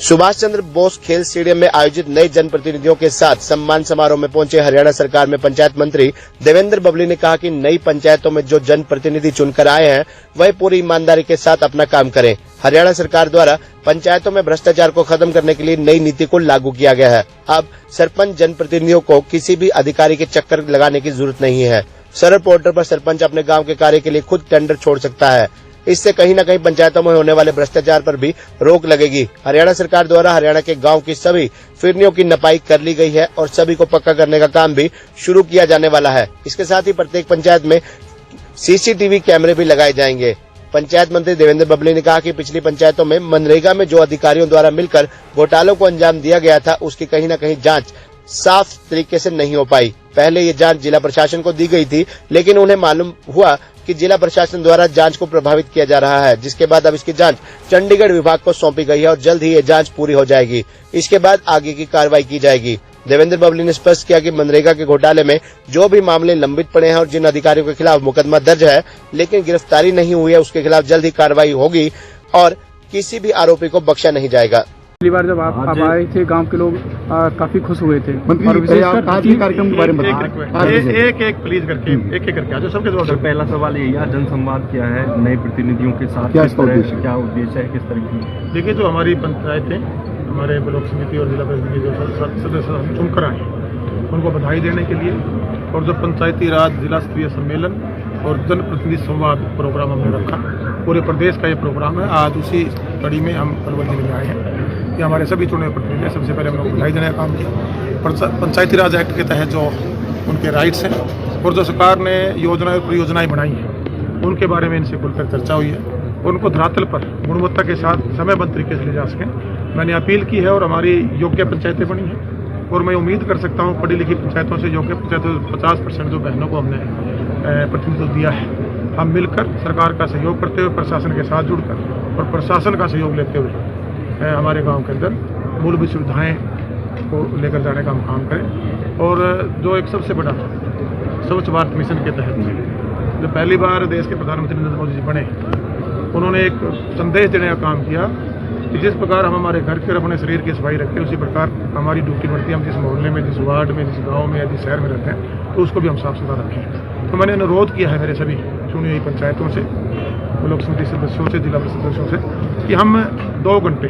सुभाष चंद्र बोस खेल स्टेडियम में आयोजित नए जनप्रतिनिधियों के साथ सम्मान समारोह में पहुंचे हरियाणा सरकार में पंचायत मंत्री देवेंद्र बबली ने कहा कि नई पंचायतों में जो जनप्रतिनिधि चुनकर आए हैं वह पूरी ईमानदारी के साथ अपना काम करें। हरियाणा सरकार द्वारा पंचायतों में भ्रष्टाचार को खत्म करने के लिए नई नीति को लागू किया गया है। अब सरपंच जनप्रतिनिधियों को किसी भी अधिकारी के चक्कर लगाने की जरूरत नहीं है। सरल पोर्टल पर सरपंच अपने गाँव के कार्य के लिए खुद टेंडर छोड़ सकता है। इससे कहीं न कहीं पंचायतों में होने वाले भ्रष्टाचार पर भी रोक लगेगी। हरियाणा सरकार द्वारा हरियाणा के गांव की सभी फिरनियों की नपाई कर ली गई है और सभी को पक्का करने का काम भी शुरू किया जाने वाला है। इसके साथ ही प्रत्येक पंचायत में सीसीटीवी कैमरे भी लगाए जाएंगे। पंचायत मंत्री देवेंद्र बबली ने कहा कि पिछली पंचायतों में मनरेगा में जो अधिकारियों द्वारा मिलकर घोटालों को अंजाम दिया गया था उसकी कहीं न कहीं जाँच साफ तरीके से नहीं हो पाई। पहले ये जांच जिला प्रशासन को दी गई थी, लेकिन उन्हें मालूम हुआ कि जिला प्रशासन द्वारा जांच को प्रभावित किया जा रहा है, जिसके बाद अब इसकी जांच चंडीगढ़ विभाग को सौंपी गई है और जल्द ही ये जांच पूरी हो जाएगी। इसके बाद आगे की कार्रवाई की जाएगी। देवेंद्र बबली ने स्पष्ट किया कि मनरेगा के घोटाले में जो भी मामले लंबित पड़े हैं और जिन अधिकारियों के खिलाफ मुकदमा दर्ज है लेकिन गिरफ्तारी नहीं हुई है उसके खिलाफ जल्द ही कार्रवाई होगी और किसी भी आरोपी को बख्शा नहीं जाएगा। पहली बार जब आप आए थे गांव के लोग काफी खुश हुए थे। और आज के कार्यक्रम के बारे में एक प्लीज करके एक आ जाओ सबके द्वारा। पहला सवाल ये यार जनसंवाद क्या है नए प्रतिनिधियों के साथ, क्या उद्देश्य है, किस तरह की? देखिए, जो हमारी पंचायतें, हमारे ब्लॉक समिति और जिला परिषद के जो सदस्य चुनकर आए उनको बधाई देने के लिए और जो पंचायती राज जिला स्तरीय सम्मेलन और जनप्रतिनिधि संवाद प्रोग्राम हमने रखा, पूरे प्रदेश का ये प्रोग्राम है। आज उसी कड़ी में हम अलवर जिले में आए हैं कि हमारे सभी चुने प्रतिनिधि सबसे पहले हम लोग बधाई देने का काम किया। पंचायती राज एक्ट के तहत जो उनके राइट्स हैं और जो सरकार ने योजनाएं और परियोजनाएं बनाई हैं उनके बारे में इनसे खुलकर चर्चा हुई है। उनको धरातल पर गुणवत्ता के साथ समयबद्ध तरीके से ले जा सकें, मैंने अपील की है और हमारी योग्य पंचायतें बनी हैं। और मैं उम्मीद कर सकता हूँ पढ़ी लिखी पंचायतों से योग्य पंचायतों 50% जो बहनों को हमने प्रतिनिधित्व दिया है, हम मिलकर सरकार का सहयोग करते हुए प्रशासन के साथ जुड़कर और प्रशासन का सहयोग लेते हुए हमारे गांव के अंदर मूलभूत सुविधाएं को लेकर जाने का हम काम करें। और जो एक सबसे बड़ा स्वच्छ भारत मिशन के तहत जो पहली बार देश के प्रधानमंत्री नरेंद्र मोदी जी बने, उन्होंने एक संदेश देने का काम किया कि जिस प्रकार हम हमारे घर के और अपने शरीर की सफाई रखते हैं उसी प्रकार हमारी ड्यूटी बढ़ती है। हम जिस मोहल्ले में, जिस वार्ड में, जिस गाँव में या जिस शहर में रहते हैं तो उसको भी हम साफ सुथरा रखें। तो मैंने अनुरोध किया है मेरे सभी चुनी हुई पंचायतों से, ब्लॉक समिति सदस्यों से, जिला परिषद सदस्यों से कि हम 2 घंटे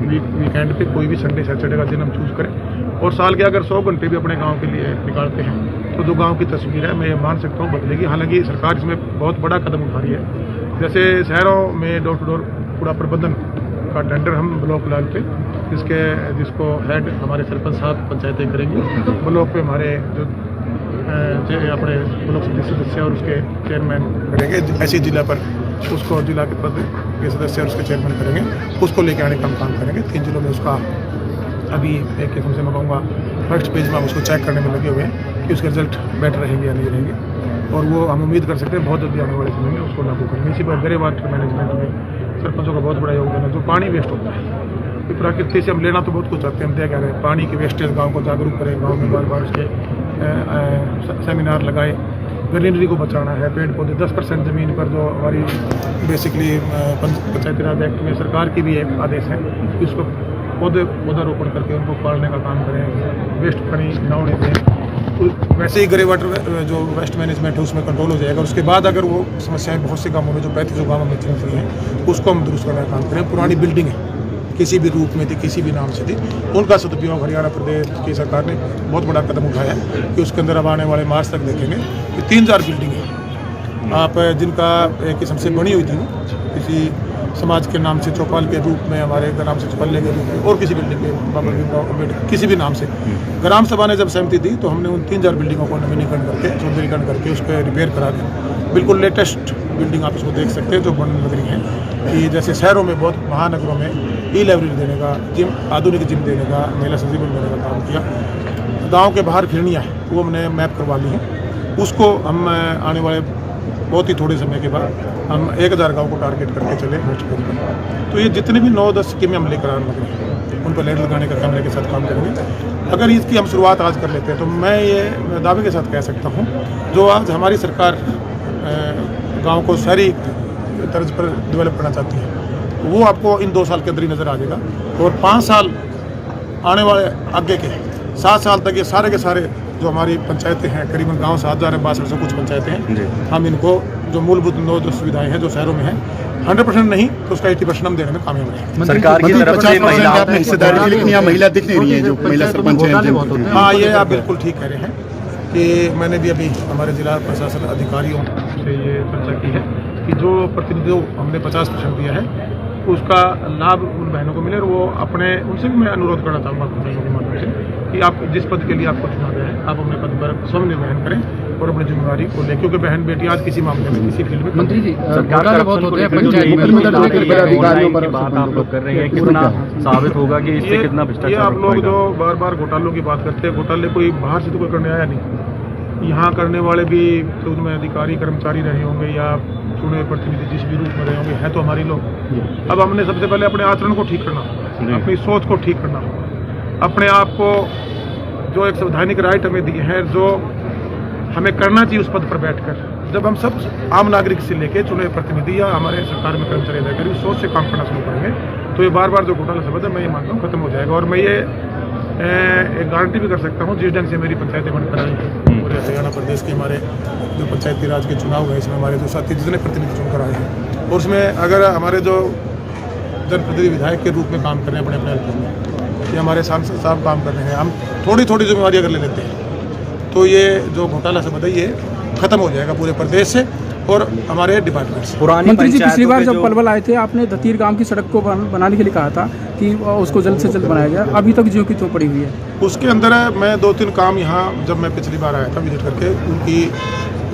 वीकेंड पे कोई भी संडे सैटरडे का दिन हम चूज करें और साल के अगर 100 घंटे भी अपने गांव के लिए निकालते हैं तो जो गांव की तस्वीर है मैं ये मान सकता हूँ बदलेगी। हालांकि सरकार इसमें बहुत बड़ा कदम उठा रही है। जैसे शहरों में डोर टू डोर कूड़ा प्रबंधन का टेंडर हम ब्लॉक लेवल पे जिसको हेड हमारे सरपंच साहब पंचायतें करेंगी, ब्लॉक पे हमारे जो अपने ब्लॉक सदस्य और उसके चेयरमैन करेंगे, ऐसी जिला पर उसको जिला के पद के सदस्य और उसके चेयरमैन करेंगे, उसको लेके आने का हम काम करेंगे। 3 जिलों में उसका अभी एक किस्म से मैं कहूँगा फर्स्ट पेज में हम उसको चेक करने में लगे हुए हैं कि उसके रिजल्ट बेटर रहेंगे या नहीं रहेंगे और वो हम उम्मीद कर सकते हैं बहुत जल्दी आने वाले समय में उसको लागू करेंगे। इसी पर ग्रे वाटर मैनेजमेंट में सरपंचों का बहुत बड़ा योगदान है। जो पानी वेस्ट होता है प्रकृति से हम लेना तो बहुत कुछ चाहते हैं, हम क्या कह रहे हैं पानी की वेस्टेज गाँव को जागरूक करें, गाँव में बार बार उसके सेमिनार लगाए, ग्रीनरी को बचाना है, पेड़ पौधे 10% ज़मीन पर जो हमारी बेसिकली पंचायती राज एक्ट में सरकार की भी एक आदेश है कि उसको पौधारोपण करके उनको पालने का काम करें, वेस्ट पानी ना होने दें। तो वैसे ही ग्रे वाटर जो वेस्ट मैनेजमेंट है उसमें कंट्रोल हो जाएगा। उसके बाद अगर वो समस्याएं बहुत से गाँवों में जो 35 गाँवों में चल रही हैं उसको हम दुरुस्त करने का काम करें। पुरानी बिल्डिंग है किसी भी रूप में थी, किसी भी नाम से थी, उनका सदुपयोग हरियाणा प्रदेश की सरकार ने बहुत बड़ा कदम उठाया है कि उसके अंदर अब आने वाले मार्च तक देखेंगे कि 3-4 बिल्डिंग है आप जिनका एक किस्म से बनी हुई थी किसी समाज के नाम से, चौपाल के रूप में, हमारे नाम से चौपाले के रूप में और किसी बिल्डिंग के बाबा भीमराव किसी भी नाम से ग्राम सभा ने जब सहमति दी तो हमने उन 3-4 बिल्डिंगों को नवीनीकरण करके, सौंदर्यीकरण करके उसको रिपेयर करा के बिल्कुल लेटेस्ट बिल्डिंग आप उसको देख सकते हैं जो बनने लग रही हैं कि जैसे शहरों में बहुत महानगरों में ई-लाइब्रेरी देने का, जिम, आधुनिक जिम देने का, महिला संजीवन देने का काम किया। गांव के बाहर फिरनियाँ हैं वो हमने मैप करवा ली हैं, उसको हम आने वाले बहुत ही थोड़े समय के बाद हम 1000 गाँव को टारगेट करके चले होस्ट करेंगे। तो ये जितने भी 9-10 स्कीमें हम लेकर आने लगे हैं उन पर लेट लगाने का कैमरे के साथ काम करेंगे। अगर इसकी हम शुरुआत आज कर लेते हैं तो मैं ये दावे के साथ कह सकता हूँ जो आज हमारी सरकार गाँव को शहरी तर्ज पर डेवलप करना चाहती है वो आपको इन 2 साल के अंदर ही नज़र आ जाएगा। और 5 साल आने वाले आगे के 7 साल तक ये सारे के सारे जो हमारी पंचायतें हैं, करीबन गांव 7,062 कुछ पंचायतें हैं, हम इनको जो मूलभूत जो सुविधाएं हैं जो शहरों में हैं 100% नहीं तो उसका 80% हम देने में कामयाब रहे। सरकार की तरफ से महिलाओं आपने हिस्सेदारी की, लेकिन यहाँ महिला दिख नहीं रही है जो महिला सरपंच हैं। हाँ, ये आप बिल्कुल ठीक कह रहे हैं कि मैंने भी अभी हमारे जिला प्रशासन अधिकारियों से ये चर्चा की है कि जो प्रतिनिधियों हमने 50% दिया है उसका लाभ उन बहनों को मिले। और वो अपने उनसे भी मैं अनुरोध करना चाहूँगा बहनों के माध्यम से कि आप जिस पद के लिए आपको चुना गया है आप अपने पद पर स्वनिर्वहन करें और अपनी जिम्मेदारी को लें, क्योंकि बहन बेटी आज किसी मामले में किसी फील्ड में मंत्री जी सरकार बहुत होते हैं पंचायत की बात आप लोग कर रहे हैं, कितना साबित होगा कि इससे कितना भ्रष्टाचार? ये आप लोग जो बार बार घोटालों की बात करते हैं, घोटाले कोई बाहर से तो कोई करने आया नहीं। यहाँ करने वाले भी तो उनमें अधिकारी कर्मचारी रहे होंगे या चुने प्रतिनिधि जिस भी रूप में रहे होंगे, हैं तो हमारी लोग। अब हमने सबसे पहले अपने आचरण को ठीक करना, अपनी सोच को ठीक करना, अपने आप को जो एक संवैधानिक राइट हमें दिए हैं जो हमें करना चाहिए उस पद पर बैठकर, जब हम सब आम नागरिक से लेके चुने प्रतिनिधि या हमारे सरकार में कर्मचारी अधिकारी उस सोच से काम करना शुरू करेंगे तो ये बार बार जो घोटाला शब्द है मैं ये मानता हूँ खत्म हो जाएगा। और मैं ये एक गारंटी भी कर सकता हूँ जिस ढंग से मेरी पंचायतें बनकर आई पूरे हरियाणा प्रदेश के हमारे जो पंचायती राज के चुनाव हुए इसमें हमारे जो साथी जितने प्रतिनिधि चुनकर आए हैं और उसमें अगर हमारे जो जनप्रतिनिधि विधायक के रूप में काम कर रहे हैं अपने अपने हल्के में, ये हमारे सांसद साहब काम कर रहे हैं, हम थोड़ी थोड़ी जिम्मेवारी अगर ले लेते हैं तो ये जो घोटाला से बताइए खत्म हो जाएगा पूरे प्रदेश से और हमारे डिपार्टमेंट से। मंत्री जी पिछली बार जब पलवल आए थे आपने दतीर गांव की सड़क को बनाने के लिए कहा था कि उसको जल्द से जल्द बनाया जाए, अभी तक ज्यों की त्यों पड़ी हुई है। उसके अंदर मैं 2-3 काम यहाँ जब मैं पिछली बार आया था विजिट करके उनकी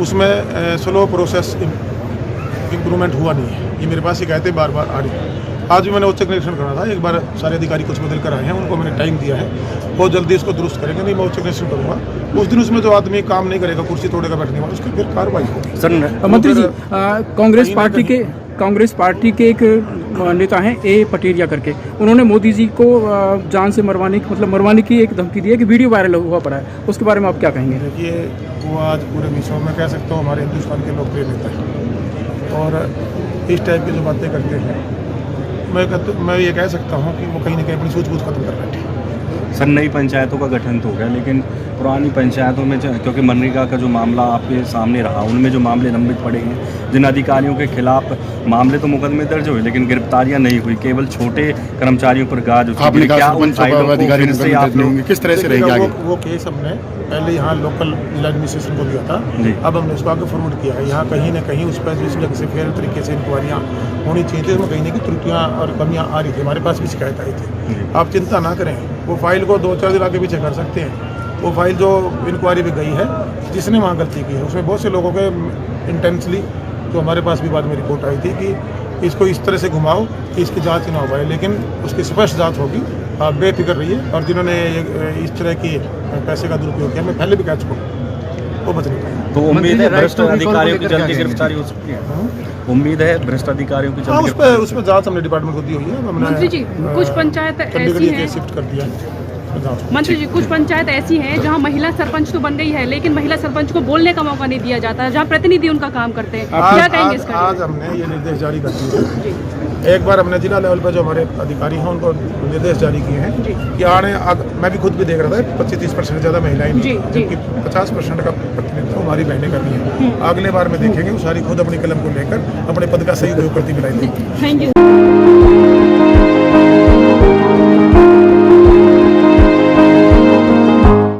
उसमें स्लो प्रोसेस इम्प्रूवमेंट हुआ नहीं है, ये मेरे पास शिकायतें बार बार आ रही हैं। आज भी मैंने उच्च निरीक्षण करा था, एक बार सारे अधिकारी कुछ बदल कर आए हैं, उनको मैंने टाइम दिया है, बहुत जल्दी इसको दुरुस्त करेंगे। नहीं मैं उच्च निरीक्षण करूँगा, उस दिन उसमें जो आदमी काम नहीं करेगा, कुर्सी तोड़ेगा बैठने वाला, उसकी फिर कार्रवाई होगी। सर मंत्री जी कांग्रेस पार्टी के एक नेता हैं ए पटेरिया करके, उन्होंने मोदी जी को जान से मरवाने की एक धमकी दी है कि वीडियो वायरल हुआ पड़ा है, उसके बारे में आप क्या कहेंगे? देखिए वो आज पूरे विश्व में कह सकता हूँ हमारे हिंदुस्तान के लोकप्रिय नेता हैं और इस टाइप की जो बातें करते हैं मैं ये कह सकता हूँ कि वो कहीं ना कहीं अपनी सूझबूझ खत्म कर बैठे। सर नई पंचायतों का गठन तो हो गया लेकिन पुरानी पंचायतों में क्योंकि मनरेगा का जो मामला आपके सामने रहा उनमें जो मामले लंबित पड़े हैं, जिन अधिकारियों के खिलाफ मामले तो मुकदमे दर्ज हुए लेकिन गिरफ्तारियां नहीं हुई, केवल छोटे कर्मचारियों पर गाज किस तरह से रहेगी आगे? वो केस हमने पहले यहाँ लोकल जिला एडमिनिस्ट्रेशन को दिया था, अब हमने उसको आगे फॉरवर्ड किया है। यहाँ कहीं ना कहीं उस पर जिस ढंग से फेयर तरीके से इंक्वायरियाँ होनी चाहिए थी उसमें कहीं ना कहीं त्रुटियाँ और कमियाँ आ रही थी, हमारे पास भी शिकायत आई थी। आप चिंता ना करें, वो फाइल को 2-4 दिन आगे पीछे कर सकते हैं। वो फाइल जो इंक्वायरी में गई है जिसने वहाँ गलती की है उसमें बहुत से लोगों के इंटेंसली जो हमारे पास भी बाद में रिपोर्ट आई थी कि इसको इस तरह से घुमाओ कि इसकी जांच ही ना हो पाए, लेकिन उसकी स्पष्ट जांच होगी, आप बेफिक्र रहिए। और जिन्होंने इस तरह की पैसे का दुरुपयोग किया मैं पहले भी कह चुका हूँ वो बच नहीं पाए। तो उम्मीद है भ्रष्ट अधिकारियों की जल्दी गिरफ्तारी हो सकती है, उम्मीद है भ्रष्ट अधिकारियों की जल्दी उस पर जांच हमने डिपार्टमेंट को दी हुई है। मंत्री जी कुछ पंचायत ऐसी हैं, शिफ्ट कर दिया है। मंत्री जी कुछ पंचायत ऐसी हैं जहां महिला सरपंच तो बन गई है लेकिन महिला सरपंच को बोलने का मौका नहीं दिया जाता, जहां प्रतिनिधि उनका काम करते हैं, क्या कहेंगे इसका? आज हमने ये निर्देश जारी कर दिए हैं। एक बार हमने जिला लेवल पर जो हमारे अधिकारी हैं उनको निर्देश जारी किए हैं कि मैं भी खुद भी देख रहा था 25-30% ज़्यादा महिलाएं जबकि 50% का प्रतिनिधित्व हमारी बहनें का भी है। अगले बार में देखेंगे वो सारी खुद अपनी कलम को लेकर अपने पद का सही उपयोग करती मिलाई। Thank you.